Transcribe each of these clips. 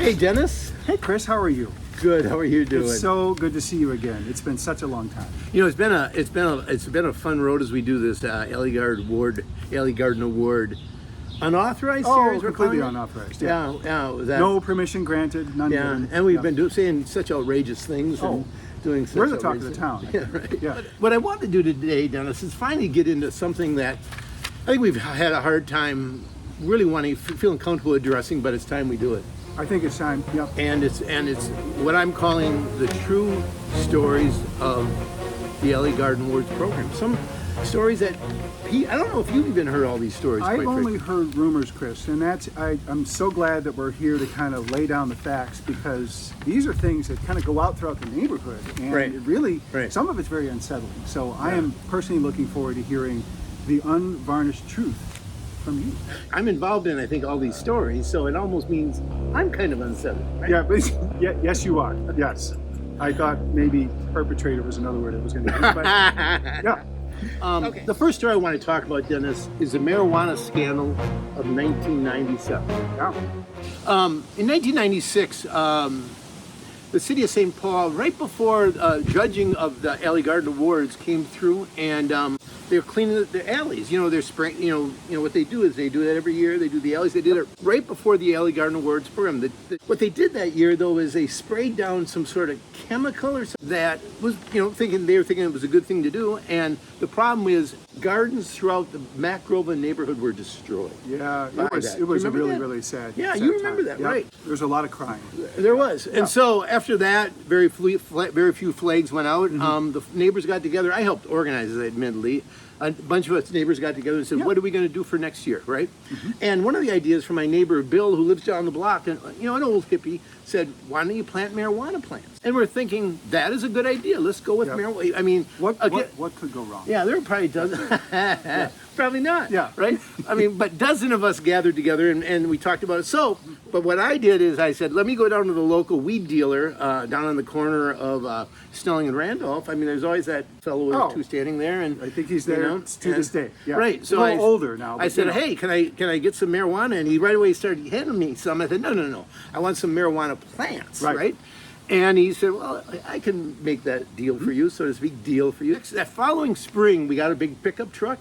Hey, Dennis. Hey, Chris, how are you? Good. How are you doing? It's so good to see you again. It's been such a long time. You know, it's been a fun road as we do this Ellie Garden Award unauthorized series. Oh, completely unauthorized. Yeah. Yeah. No permission granted. None given. And we've been saying such outrageous things and doing such we're the talk of outrageous the town. Yeah, right. Yeah. But what I want to do today, Dennis, is finally get into something that I think we've had a hard time really feeling comfortable addressing, but it's time we do it. I think it's time. Yep. And it's what I'm calling the true stories of the Ellie Garden Awards program. Some stories that I don't know if you've even heard all these stories. I've only heard rumors, Chris, and I'm so glad that we're here to kind of lay down the facts, because these are things that kind of go out throughout the neighborhood, and it really, some of it's very unsettling. So I am personally looking forward to hearing the unvarnished truth from you. I'm involved in, I think, all these stories, so it almost means I'm kind of unsettled, right? Yeah, but yes, you are. Yes. I thought maybe perpetrator was another word I was going to use, but yeah. The first story I want to talk about, Dennis, is the marijuana scandal of 1997. Yeah. In 1996, the city of St. Paul, right before judging of the Ellie Garden Awards came through, and they were cleaning the alleys. You know, they're spraying. You know what they do is they do that every year. They do the alleys. They did it right before the Ellie Garden Awards program. What they did that year, though, is they sprayed down some sort of chemical or something that was, they were thinking it was a good thing to do. And the problem is, gardens throughout the Mac Groveland neighborhood were destroyed. Yeah, it was really, really sad. Yeah, sad you remember time. that, right? There was a lot of crying. There was. And so after that, very few flags went out. The neighbors got together. I helped organize it, admittedly. A bunch of us neighbors got together and said, what are we going to do for next year, right? And one of the ideas from my neighbor, Bill, who lives down the block, and an old hippie, said, why don't you plant marijuana plants? And we're thinking, that is a good idea. Let's go with marijuana. I mean, what could go wrong? Yeah, there probably doesn't. Probably not. Yeah. Right? I mean, but dozen of us gathered together and we talked about it. So, but what I did is I said, let me go down to the local weed dealer down on the corner of Snelling and Randolph. I mean, there's always that fellow or two standing there. And I think he's there to this day. Yeah. Right. So a little older now. I said, hey, can I get some marijuana? And he right away started handing me some. I said, no. I want some marijuana plants, right? And he said, well, I can make that deal for you, so to speak, deal for you. That following spring, we got a big pickup truck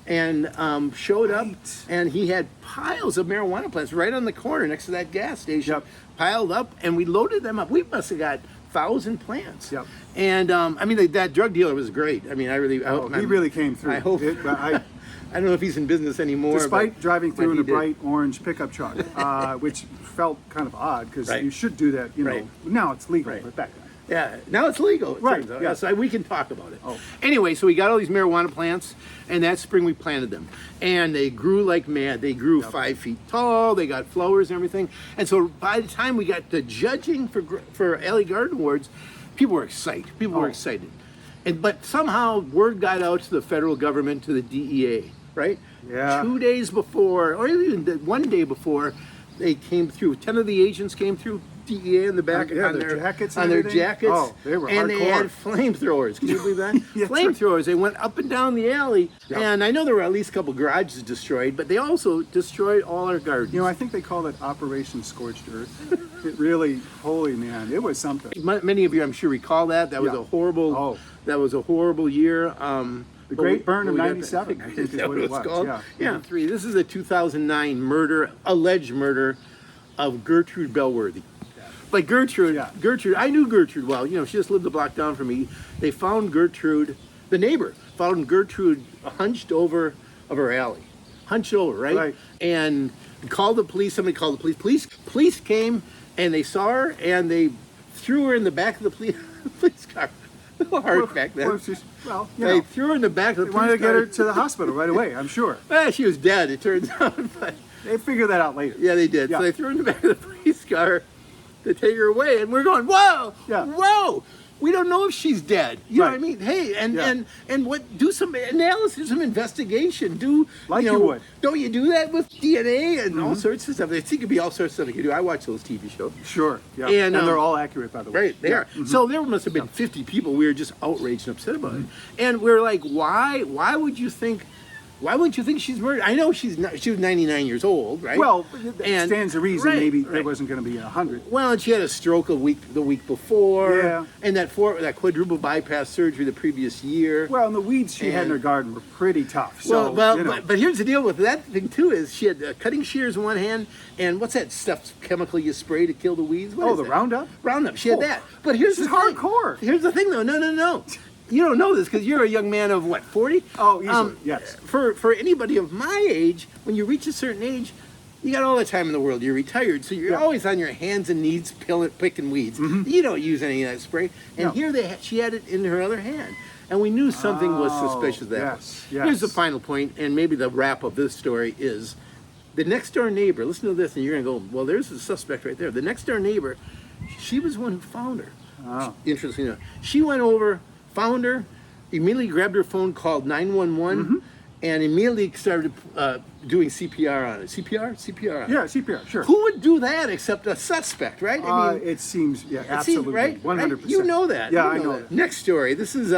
and showed up, and he had piles of marijuana plants right on the corner next to that gas station, piled up, and we loaded them up. We must have got 1,000 plants. Yep. And I mean, that drug dealer was great. I mean, he really came through. I hope. I don't know if he's in business anymore. Despite driving through in a bright orange pickup truck, which felt kind of odd, because you should do that, Now it's legal, but back then. Yeah, now it's legal, it turns out. Yeah, so we can talk about it. Anyway, so we got all these marijuana plants, and that spring we planted them. And they grew like mad. They grew 5 feet tall, they got flowers and everything. And so by the time we got to judging for Ellie Garden Awards, people were excited. But somehow word got out to the federal government, to the DEA, right? Yeah. 2 days before, or even 1 day before, they came through. 10 of the agents came through. DEA in the back on their jackets. Oh, they were hardcore. And they had flamethrowers. Can you believe that? Flamethrowers. They went up and down the alley, and I know there were at least a couple garages destroyed, but they also destroyed all our gardens. I think they call it Operation Scorched Earth. It really, holy man, it was something. Many of you, I'm sure, recall that. That was a horrible. That was a horrible year. The Great Burn of '97, I think is what it was. Called. Yeah. This is a 2009 alleged murder of Gertrude Bellworthy. Like Gertrude, I knew Gertrude well. She just lived a block down from me. They found Gertrude, the neighbor, found Gertrude hunched over of her alley. Hunched over, right? And called the police. Somebody called the police. Police came, and they saw her, and they threw her in the back of the police car. A little hard back then. They threw her in the back of the police car. They wanted to get her to the hospital right away, I'm sure. Well, she was dead, it turns out. But they figured that out later. Yeah, they did. So they threw her in the back of the police car to take her away, and we're going, whoa, we don't know if she's dead. You know what I mean? Hey, and what? Do some analysis, some investigation. You would. Don't you do that with DNA and all sorts of stuff? There could be all sorts of stuff you can do. I watch those TV shows. Sure. Yeah. And they're all accurate, by the way. Right, they are. So there must have been 50 people. We were just outraged and upset about it, and we're like, why would you think why wouldn't you think she's murdered? I know she was 99 years old, right? Well, that stands to reason. Right, maybe right. there wasn't going to be 100. Well, and she had a stroke the week before, Yeah. and that quadruple bypass surgery the previous year. Well, and the weeds she had in her garden were pretty tough. So, well, you know. but here's the deal with that thing too: is she had cutting shears in one hand, and what's that stuff chemical you spray to kill the weeds? What is the that? Roundup. Roundup. She had that. But here's This the is thing. hardcore. Here's the thing, though. No. You don't know this because you're a young man of what, 40? Oh, easily, yes. For anybody of my age, when you reach a certain age, you got all the time in the world. You're retired, so you're always on your hands and knees picking weeds. You don't use any of that spray. And here she had it in her other hand. And we knew something was suspicious there. Yes. Here's the final point, and maybe the wrap of this story is the next door neighbor. Listen to this, and you're going to go, well, there's the suspect right there. The next door neighbor, she was the one who found her. Oh. Interesting enough. She went over, found her, immediately grabbed her phone, called 911, and immediately started doing CPR on it. CPR on it. Yeah, CPR, sure. Who would do that except a suspect, right? I mean, It seems, it seems, absolutely, right? 100%. You know that. Yeah, You I know that. Next story. This is,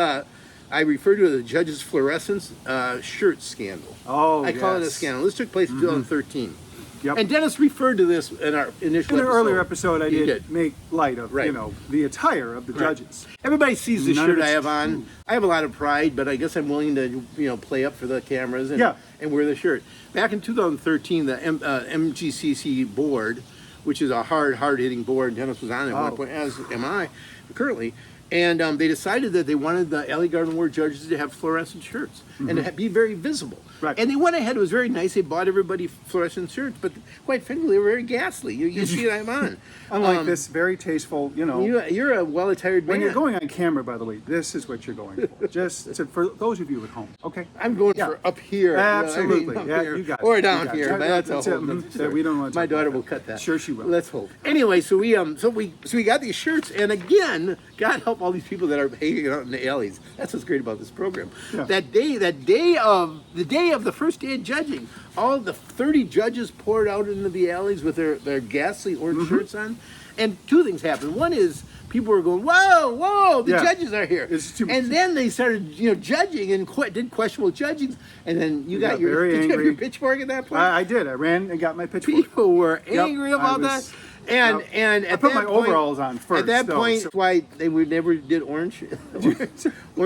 I refer to it as the judge's fluorescence shirt scandal. Oh, I call it a yes. scandal. This took place in 2013. Yep. And Dennis referred to this in our initial In an episode. earlier episode, I You did make light of, Right. the attire of the Right. judges. Everybody sees the None shirt of I it's have on. I have a lot of pride, but I guess I'm willing to, play up for the cameras and, Yeah. and wear the shirt. Back in 2013, the MGCC board, which is a hard-hitting board, Dennis was on it at one point, as am I currently, and they decided that they wanted the Alley Garden Ward judges to have fluorescent shirts and to be very visible. Right. And they went ahead. It was very nice. They bought everybody fluorescent shirts, but quite frankly, they were very ghastly. You see what I'm on. Unlike this very tasteful, You're a well-attired man. When you're going on camera, by the way, this is what you're going for. Just for those of you at home, okay? I'm going for up here. Absolutely. Up Yeah, here. you got it. Or You down got it. here. But that's a That's whole it. nother Mhm. story. We don't want to My talk about daughter that. will cut that. Sure she will. Let's hope. Anyway, so we got these shirts, and again, God help all these people that are hanging out in the alleys. That's what's great about this program. Yeah. The day of the first day of judging, all the 30 judges poured out into the alleys with their ghastly orange shirts on, and two things happened. One is people were going, whoa, the judges are here. It's too much. And then they started, judging and did questionable judging, and then you got your, very did you have angry. your pitchfork at that point? I did. I ran and got my pitchfork. People were Yep, angry I about was- that. And Yep. and I at put that my point, overalls on first. At that though, point, so- why they never did orange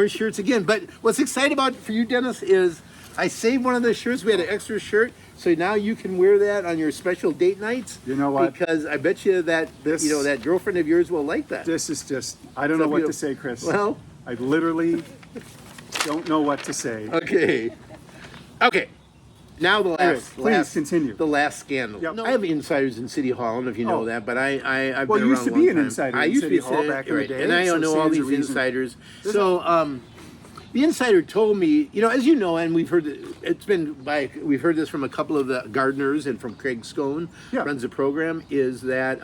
shirts again. But what's exciting about for you, Dennis, is I saved one of the shirts. We had an extra shirt, so now you can wear that on your special date nights. You know what? Because I bet you that that girlfriend of yours will like that. This is just, I don't So know what to beautiful. say, Chris. Well, I literally don't know what to say. Okay. Now the Anyway, please continue. The last scandal. Yep. I have insiders in City Hall. I don't know if you know Oh. that, but I've Well, been you around used to a long be an time. insider I in used City to be Hall back in the right. day, and I so know all stands these to reason. insiders. So the insider told me, as you know, and we've heard we've heard this from a couple of the gardeners and from Craig Scone, runs the program, is that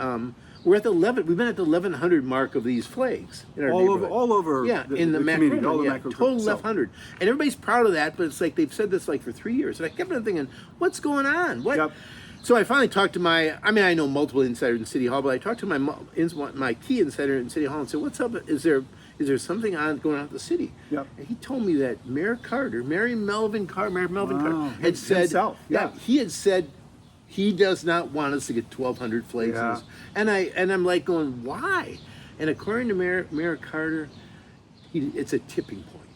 we're at we've been at the 1100 mark of these flags in our neighborhood. all over in the macro, community, all the macro total groups. 1100, and everybody's proud of that. But it's like they've said this for 3 years, and I kept on thinking, what's going on? What? Yep. So I finally talked to I know multiple insiders in City Hall, but I talked to my key insider in City Hall and said, what's up? Is there something going on at the city? Yep. And he told me that Mayor Melvin Carter had said, himself, he had said he does not want us to get 1,200 flags. Yeah. And I'm like going, why? And according to Mayor Carter, it's a tipping point.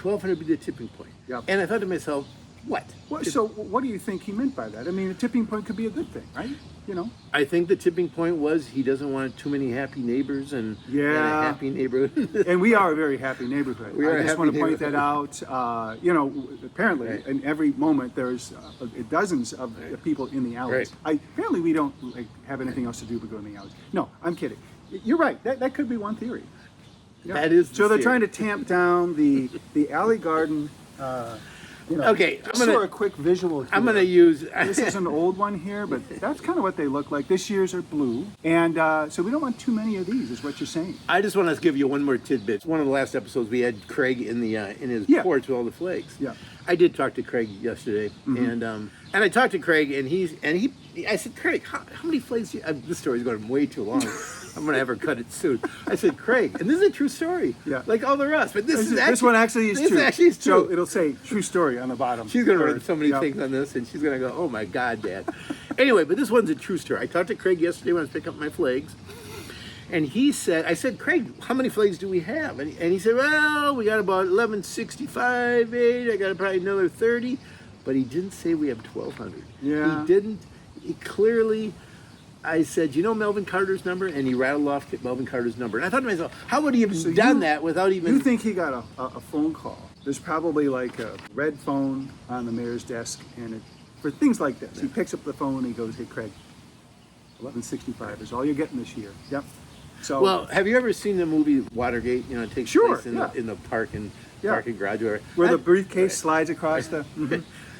1,200 would be the tipping point. Yep. And I thought to myself, what? So what do you think he meant by that? I mean, a tipping point could be a good thing, right? I think the tipping point was he doesn't want too many happy neighbors and a happy neighborhood. And we are a very happy neighborhood. We are I a just happy want to point that neighborhood. out. Apparently, Right. in every moment, there's dozens of people in the alleys. Apparently, we don't have anything else to do but go in the alleys. No, I'm kidding. You're right. That could be one theory. Yeah. That is the So they're theory. trying to tamp down the alley garden. Okay, just for a quick visual here. I'm going to use... This is an old one here, but that's kind of what they look like. This year's are blue. And so we don't want too many of these, is what you're saying. I just want to give you one more tidbit. One of the last episodes, we had Craig in his porch with all the flags. Yeah. I did talk to Craig yesterday, and I talked to Craig, and I said, Craig, how many flags? This story's going way too long. I'm going to have her cut it soon. I said, Craig, and this is a true story. Yeah. Like all the rest. But This one actually is true. This actually is true. So it'll say true story on the bottom. She's going to read so many Yep. things on this, and she's going to go, oh my God, Dad. Anyway, but this one's a true story. I talked to Craig yesterday when I was picking up my flags. And he said, I said, Craig, how many flags do we have? And he said, well, we got about 1165, 8. I got probably another 30. But he didn't say we have 1,200. Yeah. He didn't. He clearly, I said, you know Melvin Carter's number? And he rattled off Melvin Carter's number. And I thought to myself, how would he have done that without even... You think he got a phone call? There's probably like a red phone on the mayor's desk. And for things like this, he picks up the phone and he goes, hey, Craig, 1165 is all you're getting this year. Yep. So, well, have you ever seen the movie Watergate? You know, it takes Sure, place in, yeah. in the parking garage. where the briefcase slides across the...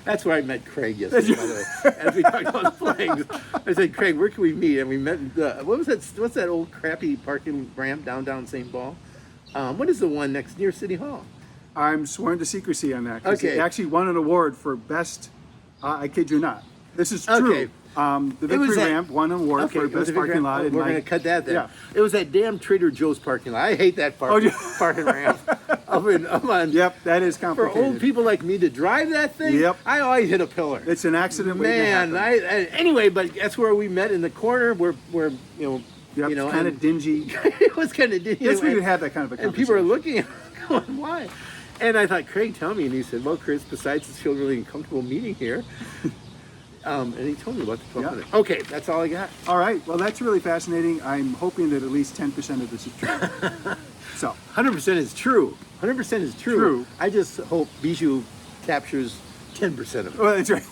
That's where I met Craig yesterday, by the way. As we talked about flags, I said, Craig, where can we meet? And we met, what's that old crappy parking ramp downtown St. Paul? What is the one near City Hall? I'm sworn to secrecy on that. 'Cause Okay. He actually won an award for best, I kid you not. This is true. Okay. The Victory Ramp won an award for best parking lot. We're going to cut that then. Yeah. It was that damn Trader Joe's parking lot. I hate that parking ramp. I'm on. Yep, that is For complicated. old people like me to drive that thing, Yep. I always hit a pillar. It's an accident Man, waiting to happen. anyway, but that's where we met in the corner. Where Yep, you know, kind of dingy. it was kind of dingy. Yes, we would have that kind of a And people are looking at me going, why? And I thought, Craig, tell me. And he said, well, Chris, besides this feel really uncomfortable meeting here, and he told me about the 1,200. Yeah. Okay, that's all I got. All right, well, that's really fascinating. I'm hoping that at least 10% of this is true. So, 100% is true. 100% is true. True. I just hope Bijou captures 10% of it. well, that's right.